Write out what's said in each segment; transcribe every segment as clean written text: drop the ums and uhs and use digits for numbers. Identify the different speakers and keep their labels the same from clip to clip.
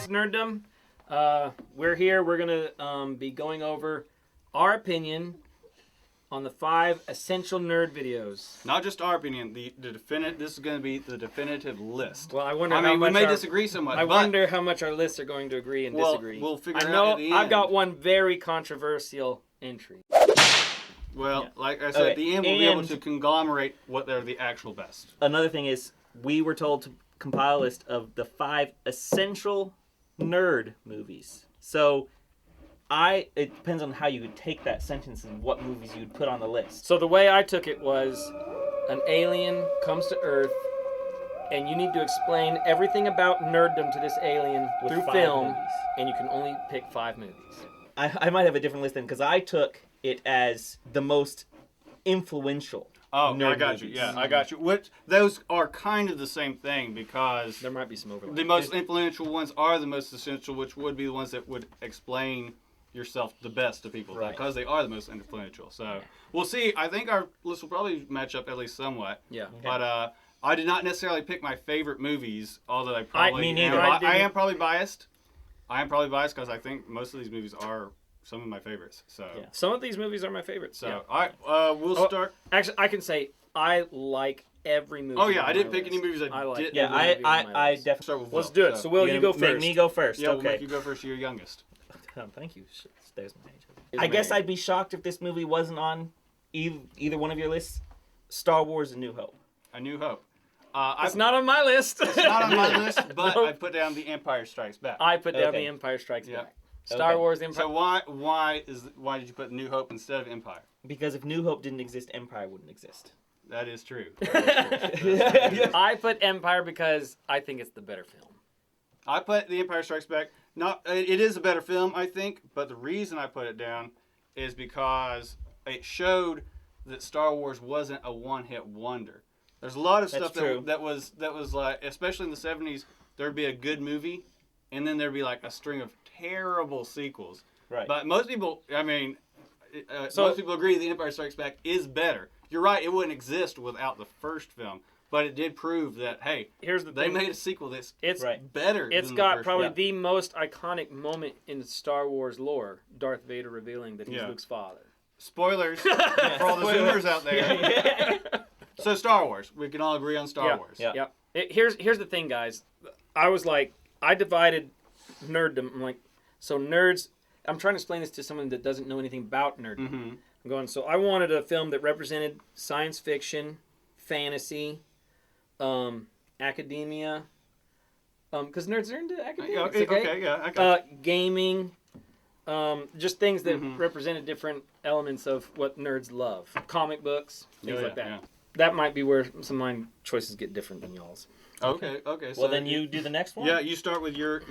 Speaker 1: it's Nerddom. We're here. We're gonna be going over our opinion on the 5 essential nerd videos.
Speaker 2: Not just our opinion. The definitive. This is going to be the definitive list.
Speaker 1: Well, I wonder.
Speaker 2: I
Speaker 1: how
Speaker 2: mean, we
Speaker 1: much
Speaker 2: may
Speaker 1: our,
Speaker 2: disagree so much.
Speaker 1: I
Speaker 2: but
Speaker 1: wonder how much our lists are going to agree and disagree.
Speaker 2: We'll figure
Speaker 1: I
Speaker 2: it
Speaker 1: know
Speaker 2: out at the end.
Speaker 1: I've got one very controversial entry.
Speaker 2: Well, like I said, at the end we'll be able to conglomerate what are the actual best.
Speaker 3: Another thing is, we were told to compile a list of the 5 essential nerd movies. So, it depends on how you would take that sentence and what movies you'd put on the list.
Speaker 1: So the way I took it was, an alien comes to Earth, and you need to explain everything about nerddom to this alien
Speaker 3: With
Speaker 1: through
Speaker 3: 5
Speaker 1: film,
Speaker 3: movies.
Speaker 1: and you can only pick 5 movies.
Speaker 3: I might have a different list then, because I took it as the most influential.
Speaker 2: Oh,
Speaker 3: nerd
Speaker 2: I got
Speaker 3: movies.
Speaker 2: you. Yeah, I got you. Which those are kind of the same thing because
Speaker 1: There might be some overlap.
Speaker 2: the most influential ones are the most essential, which would be the ones that would explain yourself the best to people because they are the most influential. So we'll see. I think our list will probably match up at least somewhat.
Speaker 1: Yeah.
Speaker 3: Okay.
Speaker 2: But I did not necessarily pick my favorite movies, although I probably
Speaker 3: me neither.
Speaker 2: I am probably biased. I am probably biased because I think most of these movies are some of my favorites. So,
Speaker 1: Some of these movies are my favorites.
Speaker 2: all right, we'll start.
Speaker 1: Actually, I can say I like every movie.
Speaker 2: Oh yeah,
Speaker 1: on
Speaker 2: I didn't
Speaker 1: my
Speaker 2: pick any
Speaker 1: list.
Speaker 2: movies
Speaker 1: I like
Speaker 2: didn't.
Speaker 3: Yeah,
Speaker 1: every movie on my
Speaker 3: I
Speaker 1: list.
Speaker 3: definitely.
Speaker 2: Start with
Speaker 1: Let's
Speaker 2: Will,
Speaker 1: do it. So, Will, you go
Speaker 3: Make
Speaker 1: first.
Speaker 3: me go first.
Speaker 2: Yeah, we'll
Speaker 3: okay.
Speaker 2: make you go first. You're youngest.
Speaker 3: Oh, thank you. There's my age. I guess
Speaker 1: married.
Speaker 3: I'd be shocked if this movie wasn't on either one of your lists. Star Wars: A New Hope.
Speaker 2: A New Hope.
Speaker 1: It's not on my list.
Speaker 2: It's not on my list, but
Speaker 1: Nope.
Speaker 2: I put down The Empire Strikes Back.
Speaker 1: I put down
Speaker 3: Okay.
Speaker 1: The Empire Strikes
Speaker 2: Yeah.
Speaker 1: Back. Star
Speaker 3: Okay.
Speaker 1: Wars: Empire.
Speaker 2: So why did you put New Hope instead of Empire?
Speaker 3: Because if New Hope didn't exist, Empire wouldn't exist.
Speaker 2: That is true. That is true.
Speaker 1: I put Empire because I think it's the better film.
Speaker 2: I put The Empire Strikes Back. It is a better film, I think, but the reason I put it down is because it showed that Star Wars wasn't a one-hit wonder. There's a lot of stuff that was like, especially in the 70s, there'd be a good movie, and then there'd be like a string of terrible sequels.
Speaker 3: Right.
Speaker 2: But most people, most people agree The Empire Strikes Back is better. You're right, it wouldn't exist without the first film. But it did prove that, hey,
Speaker 1: Here's the
Speaker 2: they
Speaker 1: thing.
Speaker 2: made a sequel that's
Speaker 1: It's
Speaker 2: better
Speaker 1: It's
Speaker 2: than
Speaker 1: got
Speaker 2: the first
Speaker 1: probably
Speaker 2: film.
Speaker 1: the most iconic moment in Star Wars lore: Darth Vader revealing that he's
Speaker 2: Yeah.
Speaker 1: Luke's father.
Speaker 2: Spoilers for all the Zoomers out there. So Star Wars. We can all agree on Star Wars.
Speaker 3: Yeah.
Speaker 1: Here's the thing, guys. I divided nerddom. I'm like, so nerds. I'm trying to explain this to someone that doesn't know anything about nerddom.
Speaker 2: Mm-hmm.
Speaker 1: I'm going. So I wanted a film that represented science fiction, fantasy, academia. Because nerds are into academia.
Speaker 2: I got
Speaker 1: Gaming. Just things that represented different elements of what nerds love. Comic books, things like that.
Speaker 2: Yeah.
Speaker 1: That might be where some of my choices get different than y'all's.
Speaker 2: Okay. So
Speaker 3: Well, then you do the next one.
Speaker 2: Yeah, you start with your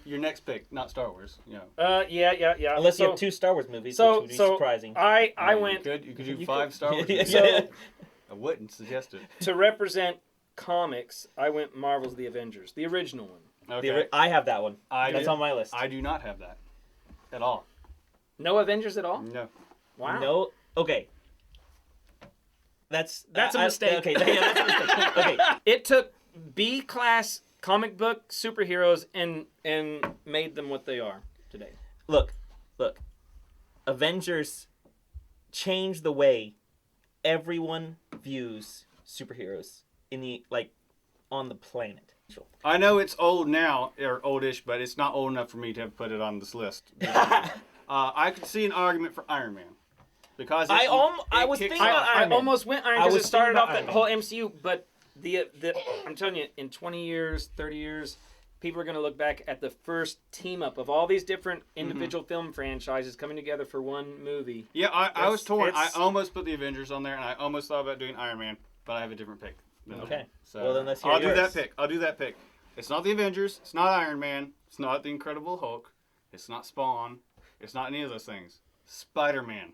Speaker 2: next pick, not Star Wars. Yeah.
Speaker 1: Yeah.
Speaker 3: Unless you
Speaker 1: So-
Speaker 3: have 2 Star Wars movies,
Speaker 1: so,
Speaker 3: which would be
Speaker 1: so
Speaker 3: surprising.
Speaker 1: I went
Speaker 2: You could do 5 Star Wars.
Speaker 3: Yeah.
Speaker 1: so
Speaker 2: I wouldn't suggest it.
Speaker 1: to represent comics. I went Marvel's The Avengers, the original one.
Speaker 2: Okay.
Speaker 3: I have that one.
Speaker 2: I
Speaker 3: That's
Speaker 2: do-
Speaker 3: on my list.
Speaker 2: I do not have that at all.
Speaker 1: No Avengers at all.
Speaker 2: No.
Speaker 1: Wow.
Speaker 3: No. Okay. That's
Speaker 1: a mistake.
Speaker 3: Okay. Yeah, that's a mistake. Okay.
Speaker 1: It took B-class comic book superheroes and made them what they are today.
Speaker 3: Look. Avengers changed the way everyone views superheroes on the planet.
Speaker 2: I know it's old now, or oldish, but it's not old enough for me to have put it on this list. I could see an argument for Iron Man. Because
Speaker 3: I was
Speaker 2: kicks
Speaker 3: thinking
Speaker 2: off-
Speaker 3: about Iron Man.
Speaker 1: almost went Iron
Speaker 3: I
Speaker 1: because
Speaker 3: was
Speaker 1: it started
Speaker 3: thinking
Speaker 1: off
Speaker 3: about
Speaker 1: that
Speaker 3: Iron
Speaker 1: whole MCU, but the I'm telling you, in 20 years, 30 years, people are going to look back at the first team up of all these different individual film franchises coming together for one movie.
Speaker 2: Yeah, I was torn. I
Speaker 1: it's-
Speaker 2: almost put the Avengers on there, and I almost thought about doing Iron Man, but I have a different pick. than
Speaker 3: Okay.
Speaker 2: that. So
Speaker 3: Well, then let's hear
Speaker 2: I'll do
Speaker 3: yours.
Speaker 2: that pick. I'll do that pick. It's not the Avengers. It's not Iron Man. It's not the Incredible Hulk. It's not Spawn. It's not any of those things. Spider-Man.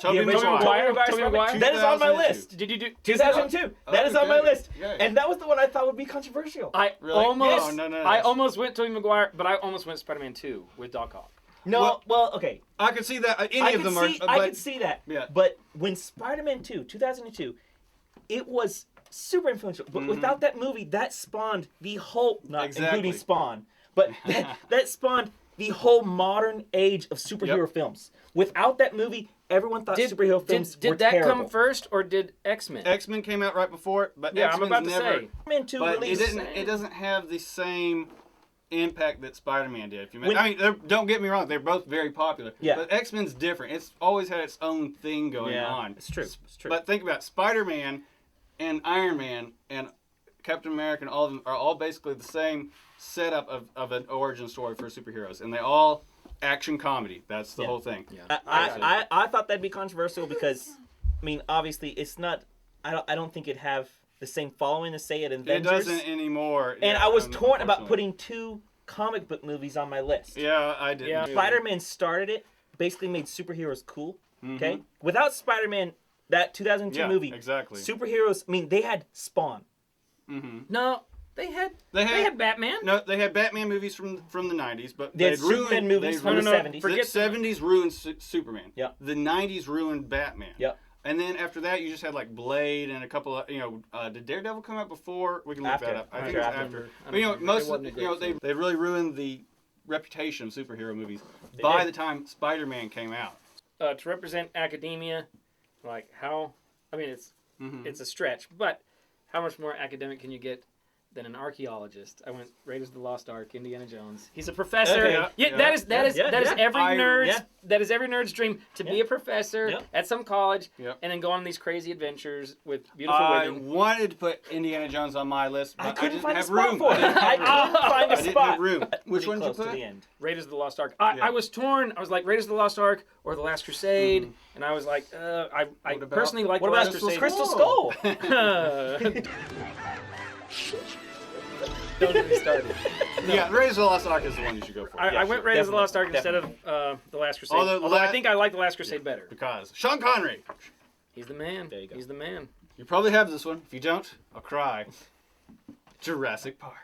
Speaker 1: Tobey
Speaker 2: Maguire.
Speaker 1: Maguire.
Speaker 3: That is on my
Speaker 2: 2002.
Speaker 3: list.
Speaker 1: Did you do
Speaker 3: 2002. That is on my
Speaker 2: Okay.
Speaker 3: list.
Speaker 2: Yeah.
Speaker 3: And that was the one I thought would be controversial.
Speaker 1: I
Speaker 2: Really?
Speaker 1: almost,
Speaker 2: No,
Speaker 1: I almost went Tobey Maguire, but I almost went Spider-Man 2 with Doc Ock.
Speaker 3: No, well, okay.
Speaker 2: I could see that. Any of them
Speaker 3: I
Speaker 2: are.
Speaker 3: could see that.
Speaker 2: Yeah.
Speaker 3: But when Spider-Man 2, 2002, it was super influential. But without that movie, that spawned the whole, not
Speaker 2: Exactly.
Speaker 3: including Spawn, But that spawned the whole modern age of superhero films. Without that movie, everyone thought superhero films were
Speaker 1: Did that
Speaker 3: terrible.
Speaker 1: come first, or did X-Men?
Speaker 2: X-Men came out right before it, but
Speaker 1: Yeah,
Speaker 2: X-Men's
Speaker 1: I'm about to
Speaker 2: never,
Speaker 1: say.
Speaker 3: X-Men 2
Speaker 2: but
Speaker 3: released.
Speaker 2: it doesn't have the same impact that Spider-Man did. If you
Speaker 3: When-
Speaker 2: I mean, don't get me wrong, they're both very popular.
Speaker 3: Yeah.
Speaker 2: But X-Men's different. It's always had its own thing going on.
Speaker 3: It's true. It's true.
Speaker 2: But think about it, Spider-Man and Iron Man and Captain America and all of them are all basically the same setup of an origin story for superheroes, and they all action comedy. That's the whole thing.
Speaker 1: Yeah.
Speaker 3: I thought that'd be controversial because, I mean, obviously it's not. I don't think it'd have the same following as say it
Speaker 2: It
Speaker 3: Avengers.
Speaker 2: doesn't anymore.
Speaker 3: And I was torn about
Speaker 2: unfortunately.
Speaker 3: putting 2 comic book movies on my list.
Speaker 2: Yeah, I did.
Speaker 1: Yeah.
Speaker 3: Spider-Man started it, basically made superheroes cool.
Speaker 2: Mm-hmm.
Speaker 3: Okay, without Spider-Man, that 2002 movie,
Speaker 2: exactly.
Speaker 3: superheroes. I mean, they had Spawn.
Speaker 2: Mm-hmm.
Speaker 1: No, they had Batman.
Speaker 2: No, they had Batman movies from the 90s, but
Speaker 3: They had
Speaker 2: they'd ruined
Speaker 3: Superman movies from the
Speaker 1: no, no,
Speaker 3: 70s.
Speaker 1: forget-
Speaker 2: the 70s ruined Superman.
Speaker 3: Yeah.
Speaker 2: The 90s ruined Batman.
Speaker 3: Yeah.
Speaker 2: And then after that, you just had like Blade and a couple of, did Daredevil come out before? We can look
Speaker 3: After.
Speaker 2: that up. I think
Speaker 3: After.
Speaker 2: it was
Speaker 3: After.
Speaker 2: after.
Speaker 1: I
Speaker 2: But,
Speaker 1: don't
Speaker 2: most
Speaker 1: remember. It
Speaker 2: of,
Speaker 1: wasn't a great
Speaker 2: they really ruined the reputation of superhero movies
Speaker 3: They
Speaker 2: by
Speaker 3: did.
Speaker 2: the time Spider-Man came out.
Speaker 1: To represent academia, like how? I mean,
Speaker 2: Mm-hmm.
Speaker 1: it's a stretch, but how much more academic can you get than an archaeologist? I went Raiders of the Lost Ark, Indiana Jones. He's a professor.
Speaker 3: Okay.
Speaker 1: Yeah,
Speaker 2: Yeah.
Speaker 1: that is every
Speaker 2: I-
Speaker 1: nerd's
Speaker 3: yeah.
Speaker 1: that is every nerd's dream to be
Speaker 3: Yeah.
Speaker 1: a professor
Speaker 3: Yeah.
Speaker 1: at some college
Speaker 2: Yep.
Speaker 1: and then go on these crazy adventures with beautiful
Speaker 2: I
Speaker 1: women.
Speaker 2: wanted to put Indiana Jones on my list, but
Speaker 3: I couldn't
Speaker 2: didn't
Speaker 3: find a
Speaker 2: have
Speaker 3: spot
Speaker 2: room.
Speaker 3: for it. I couldn't find a
Speaker 2: I didn't
Speaker 3: spot.
Speaker 2: have room. Which
Speaker 3: Pretty
Speaker 2: one did you
Speaker 3: close to
Speaker 2: put?
Speaker 3: the end.
Speaker 1: Raiders of the Lost Ark.
Speaker 2: Yeah.
Speaker 1: I was torn. I was like Raiders of the Lost Ark or The Last Crusade, and I was like, I
Speaker 2: What about-
Speaker 1: personally like
Speaker 3: What
Speaker 1: The
Speaker 3: about
Speaker 1: Last Crusade.
Speaker 3: Crystal Skull?
Speaker 1: Don't get me started.
Speaker 2: Yeah, Raiders of the Lost Ark is the one you should go for.
Speaker 1: I went
Speaker 3: sure.
Speaker 1: Raiders of the Lost Ark
Speaker 3: Definitely.
Speaker 1: instead of The Last Crusade.
Speaker 2: Although
Speaker 1: Although I
Speaker 2: La-
Speaker 1: think I like The Last Crusade better.
Speaker 2: Because Sean Connery.
Speaker 1: He's the man.
Speaker 3: There you go.
Speaker 1: He's the man.
Speaker 2: You probably have this one. If you don't, I'll cry. Jurassic Park.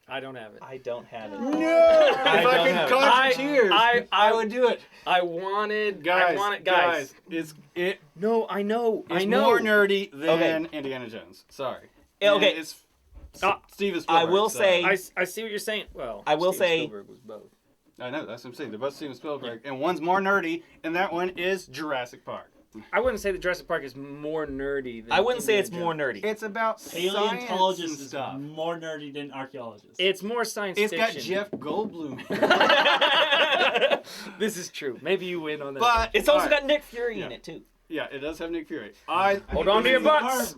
Speaker 1: I don't have it.
Speaker 3: I don't have it.
Speaker 2: No! If
Speaker 3: I
Speaker 2: I
Speaker 3: don't
Speaker 2: could
Speaker 3: have-
Speaker 2: cause your tears, I would do it.
Speaker 1: I wanted.
Speaker 2: Guys,
Speaker 1: guys.
Speaker 2: it's
Speaker 1: No, I know.
Speaker 2: it's
Speaker 1: I know.
Speaker 2: more nerdy than
Speaker 3: Okay.
Speaker 2: Indiana Jones. Sorry.
Speaker 3: Yeah, okay.
Speaker 2: And it's
Speaker 1: Uh,
Speaker 2: Steven
Speaker 3: I
Speaker 2: Spielberg.
Speaker 3: will
Speaker 2: so-
Speaker 3: say-
Speaker 1: I see what you're saying. Well,
Speaker 3: I will
Speaker 1: Steven
Speaker 3: say-
Speaker 1: Spielberg was both.
Speaker 2: I know, that's what I'm saying. They're both Steven Spielberg. And one's more nerdy, and that one is Jurassic Park.
Speaker 1: I wouldn't say that Jurassic Park is more nerdy. Than
Speaker 3: I wouldn't say it's
Speaker 1: Indiana
Speaker 3: more
Speaker 1: Jones.
Speaker 3: nerdy.
Speaker 2: It's about science and
Speaker 4: Paleontologist is
Speaker 2: stuff.
Speaker 4: more nerdy than archaeologist.
Speaker 1: It's more science
Speaker 2: It's got
Speaker 1: fiction.
Speaker 2: Jeff Goldblum.
Speaker 1: This is true. Maybe you win on that.
Speaker 2: But
Speaker 3: It's also
Speaker 2: alright.
Speaker 3: got Nick Fury in
Speaker 2: Yeah.
Speaker 3: it too.
Speaker 2: Yeah, it does have Nick Fury.
Speaker 1: Hold on to your butts.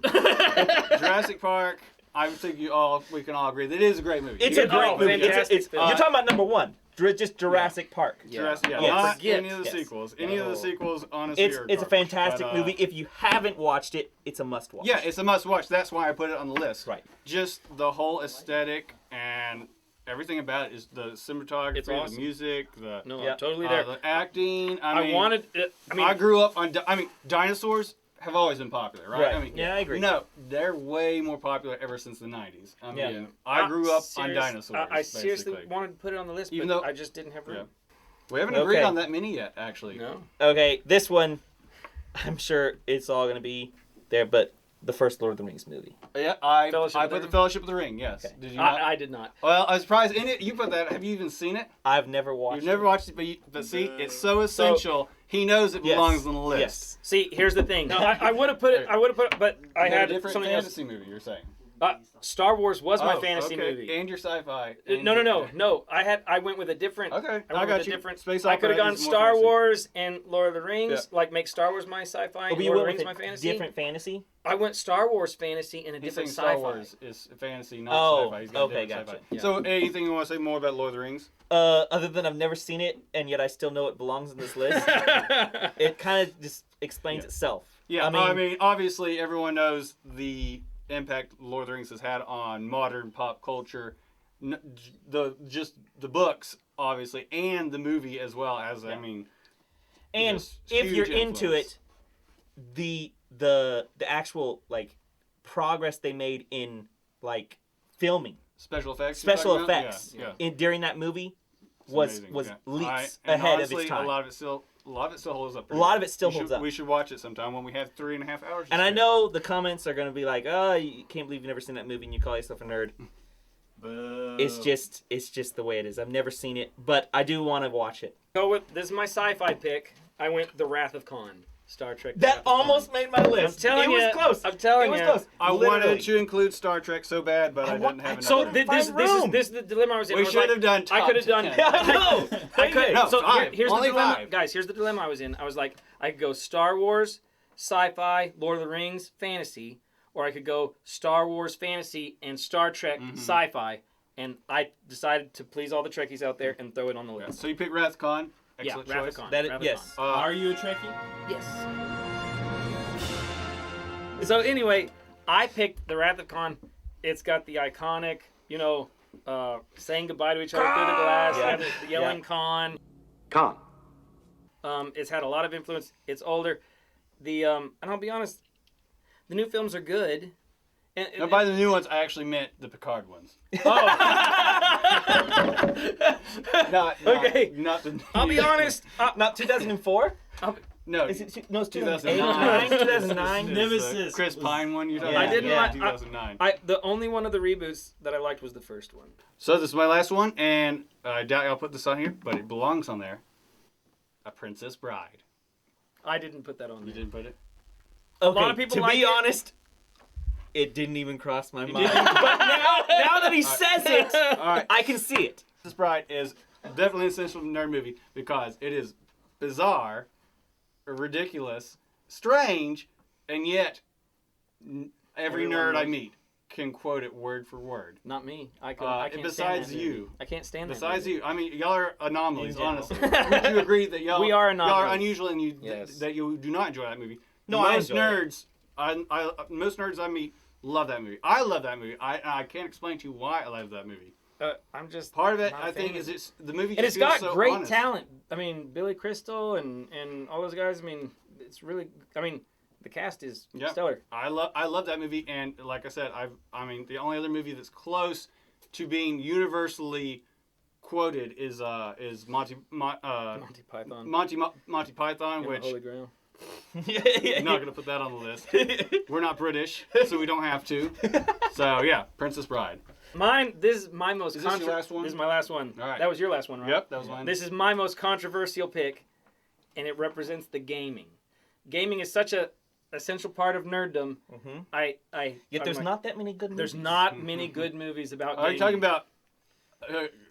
Speaker 2: Jurassic Park. I think we can all agree that it is a great movie.
Speaker 3: It's
Speaker 2: You
Speaker 3: a
Speaker 2: can-
Speaker 3: great
Speaker 1: Oh,
Speaker 3: movie.
Speaker 1: fantastic film.
Speaker 3: You're talking about number one, just Jurassic Park.
Speaker 2: Jurassic, yeah,
Speaker 3: Yes.
Speaker 2: not
Speaker 1: Forget.
Speaker 2: any of the
Speaker 3: Yes.
Speaker 2: sequels. Any of the
Speaker 1: No.
Speaker 2: sequels, honestly,
Speaker 3: It's
Speaker 2: are
Speaker 3: a
Speaker 2: garbage.
Speaker 3: fantastic
Speaker 2: But,
Speaker 3: movie. If you haven't watched it, it's a must watch.
Speaker 2: Yeah, it's a must-watch. That's why I put it on the list.
Speaker 3: Right.
Speaker 2: Just the whole aesthetic and everything about it is the cinematography,
Speaker 1: It's awesome.
Speaker 2: the music, the
Speaker 1: No,
Speaker 3: Yeah.
Speaker 1: I'm totally there.
Speaker 2: the acting. I
Speaker 1: I
Speaker 2: mean,
Speaker 1: wanted. I mean,
Speaker 2: I grew up on. Dinosaurs have always been popular, right?
Speaker 3: Right.
Speaker 2: I mean,
Speaker 3: Yeah, I agree.
Speaker 2: No, they're way more popular ever since the '90s. I mean,
Speaker 3: Yeah.
Speaker 2: I grew up on
Speaker 1: serious-
Speaker 2: dinosaurs.
Speaker 1: I seriously
Speaker 2: basically.
Speaker 1: wanted to put it on the list,
Speaker 2: Even
Speaker 1: but
Speaker 2: though-
Speaker 1: I just didn't have room.
Speaker 2: We haven't agreed
Speaker 3: Okay.
Speaker 2: on that many yet, actually.
Speaker 1: No.
Speaker 3: Okay, this one, I'm sure it's all gonna be there, but the first Lord of the Rings movie.
Speaker 2: Yeah, I
Speaker 1: Fellowship of the
Speaker 2: put the
Speaker 1: Ring?
Speaker 2: Fellowship of the Ring. Yes.
Speaker 3: Okay.
Speaker 2: Did you not?
Speaker 1: I did not.
Speaker 2: Well, I was surprised. In it, you put that. Have you even seen it?
Speaker 3: I've never watched.
Speaker 2: You've never
Speaker 3: it.
Speaker 2: watched it, but see, it's so essential. He knows it
Speaker 3: Yes.
Speaker 2: belongs on the list.
Speaker 3: Yes.
Speaker 1: See, here's the thing. No, I would have put it. I would have put it, but I
Speaker 2: You got
Speaker 1: had
Speaker 2: a different
Speaker 1: something
Speaker 2: fantasy movie. You're saying?
Speaker 1: else. Star Wars was my
Speaker 2: Oh,
Speaker 1: fantasy
Speaker 2: okay.
Speaker 1: movie.
Speaker 2: And your sci-fi.
Speaker 1: No. I went with a different.
Speaker 2: Okay,
Speaker 1: I
Speaker 2: I
Speaker 1: went
Speaker 2: got
Speaker 1: with a
Speaker 2: you.
Speaker 1: different.
Speaker 2: Space
Speaker 1: I
Speaker 2: opera
Speaker 1: could have gone
Speaker 2: is more
Speaker 1: Star
Speaker 2: fantasy.
Speaker 1: Wars and Lord of the Rings.
Speaker 2: Yeah.
Speaker 1: Like make Star Wars my sci-fi
Speaker 3: Oh,
Speaker 1: and
Speaker 3: but you
Speaker 1: Lord of the
Speaker 3: went
Speaker 1: Rings
Speaker 3: with
Speaker 1: my
Speaker 3: a
Speaker 1: fantasy.
Speaker 3: different fantasy.
Speaker 1: I went Star Wars fantasy and a
Speaker 2: He's
Speaker 1: different
Speaker 2: saying
Speaker 1: sci-fi.
Speaker 2: Star Wars is fantasy, not
Speaker 3: Oh,
Speaker 2: sci-fi. He's got
Speaker 3: okay,
Speaker 2: different
Speaker 3: gotcha.
Speaker 2: sci-fi.
Speaker 1: Yeah.
Speaker 2: So, anything you want to say more about Lord of the Rings?
Speaker 3: Other than I've never seen it, and yet I still know it belongs in this list. It kind of just explains itself.
Speaker 2: Yeah,
Speaker 3: I mean,
Speaker 2: obviously everyone knows the impact Lord of the Rings has had on modern pop culture. Just the books, obviously, and the movie as well as
Speaker 3: and
Speaker 2: just
Speaker 3: if
Speaker 2: huge
Speaker 3: you're into
Speaker 2: influence.
Speaker 3: it, the actual like progress they made in like filming
Speaker 2: special effects.
Speaker 3: special
Speaker 2: you're talking about?
Speaker 3: effects
Speaker 2: Yeah.
Speaker 3: During that movie
Speaker 2: It's
Speaker 3: was
Speaker 2: amazing,
Speaker 3: was
Speaker 2: yeah.
Speaker 3: leaps
Speaker 2: And
Speaker 3: ahead
Speaker 2: honestly,
Speaker 3: of its time.
Speaker 2: A lot of it still holds up.
Speaker 3: A lot of it still
Speaker 2: We should-
Speaker 3: holds up.
Speaker 2: We should watch it sometime when we have 3.5 hours. to
Speaker 3: And I
Speaker 2: spare.
Speaker 3: know the comments are going to be like, "Oh, you can't believe you've never seen that movie and you call yourself a nerd."
Speaker 4: Boo.
Speaker 3: It's just the way it is. I've never seen it, but I do want to watch it.
Speaker 1: Go with this is my sci-fi pick. I went The Wrath of Khan, Star Trek. The
Speaker 3: That
Speaker 1: Wrath of Khan.
Speaker 3: almost made my list.
Speaker 1: I'm telling
Speaker 3: it
Speaker 1: you,
Speaker 3: was close.
Speaker 1: I'm telling
Speaker 3: it was
Speaker 1: you.
Speaker 3: close.
Speaker 2: I
Speaker 3: Literally.
Speaker 2: wanted to include Star Trek so bad, but I didn't have enough.
Speaker 1: So
Speaker 2: time.
Speaker 1: this is the dilemma I was in.
Speaker 2: we
Speaker 1: I was
Speaker 2: should
Speaker 1: like,
Speaker 2: have done.
Speaker 1: I could have done.
Speaker 2: top 10.
Speaker 3: Yeah, I know.
Speaker 1: I could.
Speaker 2: No,
Speaker 1: so
Speaker 2: five.
Speaker 1: here's the
Speaker 2: Only
Speaker 1: dilemma,
Speaker 2: five.
Speaker 1: guys. Here's the dilemma I was in. I was like, I could go Star Wars, sci-fi, Lord of the Rings, fantasy, or I could go Star Wars, fantasy, and Star Trek, sci-fi. And I decided to please all the Trekkies out there and throw it on the list.
Speaker 2: So you pick Wrath of Khan.
Speaker 1: Yeah,
Speaker 2: Excellent
Speaker 1: Wrath of
Speaker 2: choice.
Speaker 1: Khan.
Speaker 3: That is,
Speaker 1: Wrath of
Speaker 3: yes.
Speaker 1: Khan.
Speaker 4: Are you a Trekkie?
Speaker 1: Yes. So anyway, I picked the Wrath of Khan. It's got the iconic, saying goodbye to each other through the glass,
Speaker 3: Yeah.
Speaker 1: and the yelling
Speaker 3: Yeah.
Speaker 1: Khan.
Speaker 5: Khan.
Speaker 1: It's had a lot of influence. It's older. And I'll be honest, the new films are good. And,
Speaker 2: Now, by the new ones, I actually meant the Picard ones.
Speaker 1: Okay.
Speaker 2: Not the.
Speaker 1: I'll be honest.
Speaker 3: Not 2004.
Speaker 2: No.
Speaker 3: Is it? No, it's
Speaker 2: 2009.
Speaker 3: 2009.
Speaker 4: Nemesis
Speaker 2: Chris
Speaker 4: was-
Speaker 2: Pine one. You know.
Speaker 3: Yeah.
Speaker 1: I didn't like.
Speaker 2: 2009.
Speaker 1: The only one of the reboots that I liked was the first one.
Speaker 2: So this is my last one, and I doubt I'll put this on here, but it belongs on there. A Princess Bride.
Speaker 1: I didn't put that on
Speaker 2: You
Speaker 1: there.
Speaker 2: didn't put it?
Speaker 3: Okay,
Speaker 1: lot of people
Speaker 3: to
Speaker 1: like
Speaker 3: be
Speaker 1: it.
Speaker 3: honest, it didn't even cross my mind. But now that he says it,
Speaker 2: All right.
Speaker 3: I can see it.
Speaker 2: Princess Bride is definitely an essential nerd movie because it is bizarre, ridiculous, strange, and yet every
Speaker 1: Everyone
Speaker 2: nerd I
Speaker 1: knows.
Speaker 2: meet can quote it word for word.
Speaker 1: Not me. I can't
Speaker 2: besides
Speaker 1: stand that movie.
Speaker 2: you.
Speaker 1: I can't stand that.
Speaker 2: Besides
Speaker 1: movie.
Speaker 2: you, I mean, y'all are anomalies,
Speaker 3: In general.
Speaker 2: honestly. Would you agree that y'all
Speaker 1: We are
Speaker 2: y'all are
Speaker 1: anomalies.
Speaker 2: unusual and
Speaker 1: Yes.
Speaker 2: that you do not enjoy that movie?
Speaker 3: No, I
Speaker 2: most
Speaker 3: enjoy it.
Speaker 2: nerds, most nerds I meet love that movie. I love that movie. I can't explain to you why I love that movie.
Speaker 1: I'm just
Speaker 2: Part of it,
Speaker 1: not a
Speaker 2: I think,
Speaker 1: fan.
Speaker 2: is it's the movie.
Speaker 1: And
Speaker 2: just
Speaker 1: it's got
Speaker 2: feels so
Speaker 1: great
Speaker 2: honest.
Speaker 1: talent. I mean, Billy Crystal and all those guys. I mean, it's really. I mean, the cast is
Speaker 2: Yep.
Speaker 1: stellar.
Speaker 2: I love that movie, and like I said, I mean, the only other movie that's close to being universally quoted is Monty
Speaker 1: Monty Python.
Speaker 2: Monty Python,
Speaker 1: and the
Speaker 2: which
Speaker 1: Holy Grail.
Speaker 2: I'm not gonna put that on the list. We're not British, so we don't have to. So yeah, Princess Bride.
Speaker 1: Mine. This is my most.
Speaker 2: Is this your last one?
Speaker 1: This is my last one.
Speaker 2: All right.
Speaker 1: That was your last one, right?
Speaker 2: Yep, that was mine.
Speaker 1: This is my most controversial pick, and it represents the gaming. Gaming is such a essential part of nerddom.
Speaker 3: Mhm.
Speaker 1: Yet
Speaker 3: Yet there's not that many good movies.
Speaker 1: There's not many good movies about.
Speaker 2: Are you
Speaker 1: gaming.
Speaker 2: talking about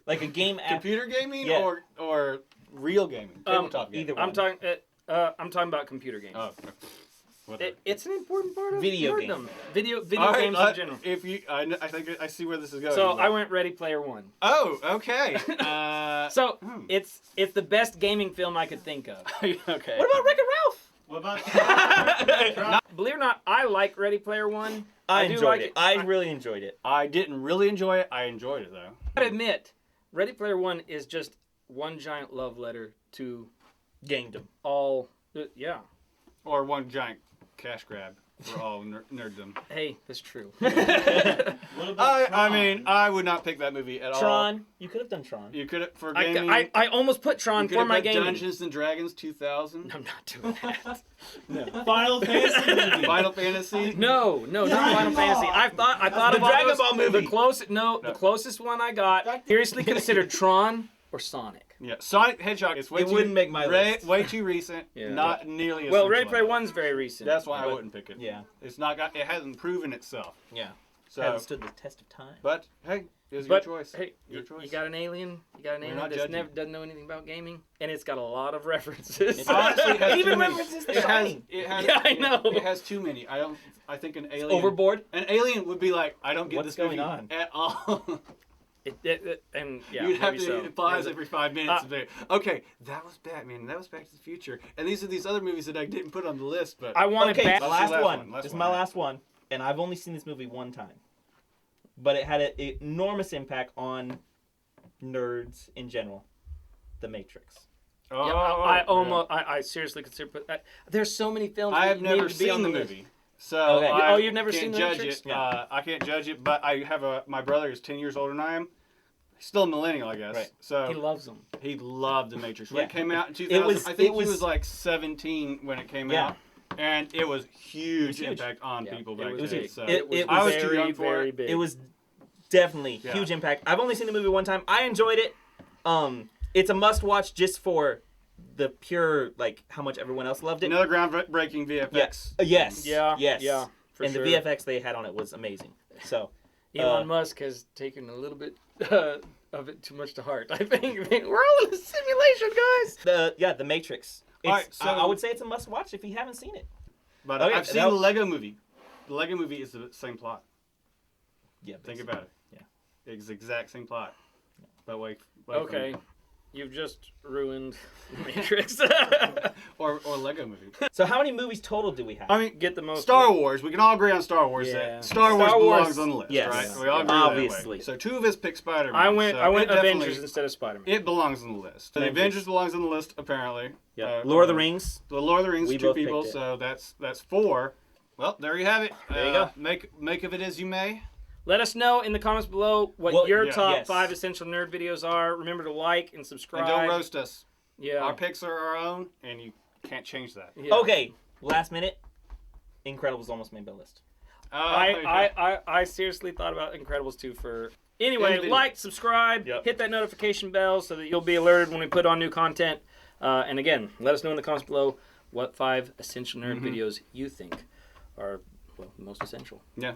Speaker 3: like a game app.
Speaker 2: computer gaming
Speaker 3: Yeah.
Speaker 2: or real gaming? Tabletop gaming.
Speaker 3: either one.
Speaker 1: I'm talking about computer games.
Speaker 2: Oh, whatever.
Speaker 1: It's an important part of
Speaker 3: Video
Speaker 1: nerddom. Video
Speaker 2: All right,
Speaker 1: games in general.
Speaker 2: If you, I think I see where this is going.
Speaker 1: So I went Ready Player One.
Speaker 2: Oh, okay.
Speaker 1: So it's the best gaming film I could think of.
Speaker 2: okay.
Speaker 3: What about Wreck-It Ralph?
Speaker 4: What about
Speaker 1: Believe it or not, I like Ready Player One.
Speaker 3: I
Speaker 1: do
Speaker 3: enjoyed
Speaker 1: like
Speaker 3: it. I really enjoyed it.
Speaker 2: I didn't really enjoy it. I enjoyed it though.
Speaker 1: I gotta admit, Ready Player One is just one giant love letter to
Speaker 3: Gamedom.
Speaker 1: all. Yeah.
Speaker 2: Or one giant cash grab for all nerddom.
Speaker 1: Hey, that's true.
Speaker 4: what about
Speaker 2: I mean, I would not pick that movie at all.
Speaker 3: Tron. You could have done Tron.
Speaker 2: You could for gaming.
Speaker 1: I almost put
Speaker 2: you
Speaker 1: Tron
Speaker 2: could
Speaker 1: for
Speaker 2: have
Speaker 1: my
Speaker 2: put
Speaker 1: gaming.
Speaker 2: Dungeons and Dragons 2000.
Speaker 1: I'm not doing that.
Speaker 4: Final Fantasy movie?
Speaker 2: Final Fantasy.
Speaker 1: No, not Final Fantasy. I thought
Speaker 3: the
Speaker 1: of all
Speaker 3: Dragon
Speaker 1: those.
Speaker 3: Ball movie.
Speaker 1: The closest one I got seriously considered Tron or Sonic.
Speaker 2: Yeah, Sonic the Hedgehog is way
Speaker 3: It
Speaker 2: too,
Speaker 3: wouldn't make my list.
Speaker 2: way too recent.
Speaker 1: Yeah.
Speaker 2: Not nearly as
Speaker 1: Well, Ready
Speaker 2: simple.
Speaker 1: Player One's very recent.
Speaker 2: That's why I
Speaker 1: but-
Speaker 2: wouldn't pick it.
Speaker 3: Yeah.
Speaker 2: It's not got. It hasn't proven itself.
Speaker 3: Yeah.
Speaker 2: So,
Speaker 3: Hasn't stood the test of time.
Speaker 2: but hey, it's
Speaker 1: But
Speaker 2: your choice.
Speaker 1: hey,
Speaker 2: Your
Speaker 1: you
Speaker 2: choice.
Speaker 1: got an alien. You got an
Speaker 2: We're
Speaker 1: alien
Speaker 2: not
Speaker 1: that
Speaker 2: judging.
Speaker 1: doesn't know anything about gaming, and it's got a lot of references.
Speaker 3: It
Speaker 2: Honestly, it has
Speaker 3: Even
Speaker 2: too many.
Speaker 3: references The
Speaker 2: It has,
Speaker 3: Shining.
Speaker 2: it has,
Speaker 1: Yeah, I know.
Speaker 2: It has too many. I think an alien.
Speaker 3: Overboard.
Speaker 2: An alien would be like, I don't get
Speaker 3: What's
Speaker 2: this movie
Speaker 3: going on?
Speaker 2: at all.
Speaker 1: And yeah,
Speaker 2: You'd have
Speaker 1: maybe
Speaker 2: to
Speaker 1: so.
Speaker 2: pause
Speaker 1: Maybe
Speaker 2: every 5 minutes. and say, okay, that was Batman. That was Back to the Future. And these are these other movies that I didn't put on the list. But
Speaker 1: I want
Speaker 3: Okay,
Speaker 1: it back.
Speaker 3: the
Speaker 2: That's
Speaker 3: last
Speaker 2: the last
Speaker 3: one.
Speaker 2: one, last
Speaker 3: This is
Speaker 2: one,
Speaker 3: my
Speaker 2: right.
Speaker 3: last one, and I've only seen this movie one time, but it had an enormous impact on nerds in general. The Matrix.
Speaker 2: oh,
Speaker 1: Yeah, I seriously consider. There's so many films.
Speaker 2: I
Speaker 1: that
Speaker 2: have
Speaker 1: need
Speaker 2: never
Speaker 1: to be on
Speaker 2: seen the
Speaker 1: list.
Speaker 2: movie. So
Speaker 3: Okay.
Speaker 2: I
Speaker 1: Oh, you've never
Speaker 2: can't
Speaker 1: seen The
Speaker 2: judge
Speaker 1: Matrix?
Speaker 2: it.
Speaker 3: Yeah.
Speaker 2: I can't judge it, but I have my brother is 10 years older than I am. He's still a millennial, I guess.
Speaker 3: Right.
Speaker 2: So
Speaker 1: He loves them.
Speaker 2: he loved The Matrix. When
Speaker 3: Yeah.
Speaker 2: it came out in 2000,
Speaker 3: was-
Speaker 2: I think
Speaker 3: it was-
Speaker 2: he was like 17 when it came
Speaker 3: Yeah.
Speaker 2: out. And it was huge
Speaker 3: huge.
Speaker 2: impact on
Speaker 1: Yeah,
Speaker 2: people
Speaker 1: it
Speaker 2: back
Speaker 1: was
Speaker 2: then.
Speaker 1: big.
Speaker 2: So
Speaker 3: It was
Speaker 2: I was too
Speaker 1: very,
Speaker 2: young for
Speaker 1: very
Speaker 2: it.
Speaker 1: big.
Speaker 3: It was definitely
Speaker 2: Yeah.
Speaker 3: huge impact. I've only seen the movie one time. I enjoyed it. It's a must-watch just for the pure, like, how much everyone else loved it.
Speaker 2: Another groundbreaking VFX.
Speaker 3: Yes.
Speaker 1: Yeah.
Speaker 3: Yes.
Speaker 1: Yeah. For
Speaker 3: and
Speaker 1: sure.
Speaker 3: the VFX they had on it was amazing. So,
Speaker 1: Elon Musk has taken a little bit of it too much to heart. I think we're all in a simulation, guys.
Speaker 3: the Matrix. It's,
Speaker 2: Alright, so-
Speaker 3: I would say it's a must-watch if you haven't seen it.
Speaker 2: But
Speaker 3: Okay,
Speaker 2: I've seen
Speaker 3: that-
Speaker 2: the Lego movie. The Lego movie is the same plot.
Speaker 3: Yeah.
Speaker 2: Think about it.
Speaker 3: Yeah.
Speaker 2: It's the exact same plot. But wait.
Speaker 1: Okay, you've just ruined the Matrix.
Speaker 2: Or Lego movie.
Speaker 3: So how many movies total do we have?
Speaker 2: I mean,
Speaker 1: Get the most.
Speaker 2: Star Wars. We can all agree on Star Wars.
Speaker 1: Yeah.
Speaker 2: That Star
Speaker 1: Star
Speaker 2: Wars
Speaker 1: Wars,
Speaker 2: belongs on the list,
Speaker 3: yes.
Speaker 2: right?
Speaker 1: Yeah.
Speaker 2: We all agree
Speaker 3: Obviously.
Speaker 2: that way. So 2 of us picked Spider-Man.
Speaker 1: I went
Speaker 2: so it definitely-
Speaker 1: Avengers instead of Spider-Man.
Speaker 2: It belongs on the list. The
Speaker 3: Avengers.
Speaker 2: Avengers belongs on the list, apparently.
Speaker 3: Yeah. Lord of the Rings.
Speaker 2: The Lord of the Rings,
Speaker 3: We
Speaker 2: 2
Speaker 3: both
Speaker 2: people,
Speaker 3: picked it.
Speaker 2: so that's 4. Well, there you have it.
Speaker 3: There you go.
Speaker 2: Make of it as you may.
Speaker 1: Let us know in the comments below what
Speaker 3: Well,
Speaker 1: your
Speaker 2: yeah.
Speaker 1: top
Speaker 3: Yes.
Speaker 1: 5 essential nerd videos are. Remember to like and subscribe.
Speaker 2: And don't roast us.
Speaker 1: Yeah.
Speaker 2: Our picks are our own, and you can't change that.
Speaker 1: Yeah.
Speaker 3: Okay. Last minute. Incredibles almost made my list.
Speaker 1: I seriously thought about Incredibles 2 for. Anyway,
Speaker 2: Indeed.
Speaker 1: like, subscribe,
Speaker 3: Yep.
Speaker 1: hit that notification bell so that you'll be alerted when we put on new content. And again, let us know in the comments below what 5 essential nerd videos you think are, well, most essential.
Speaker 2: Yeah.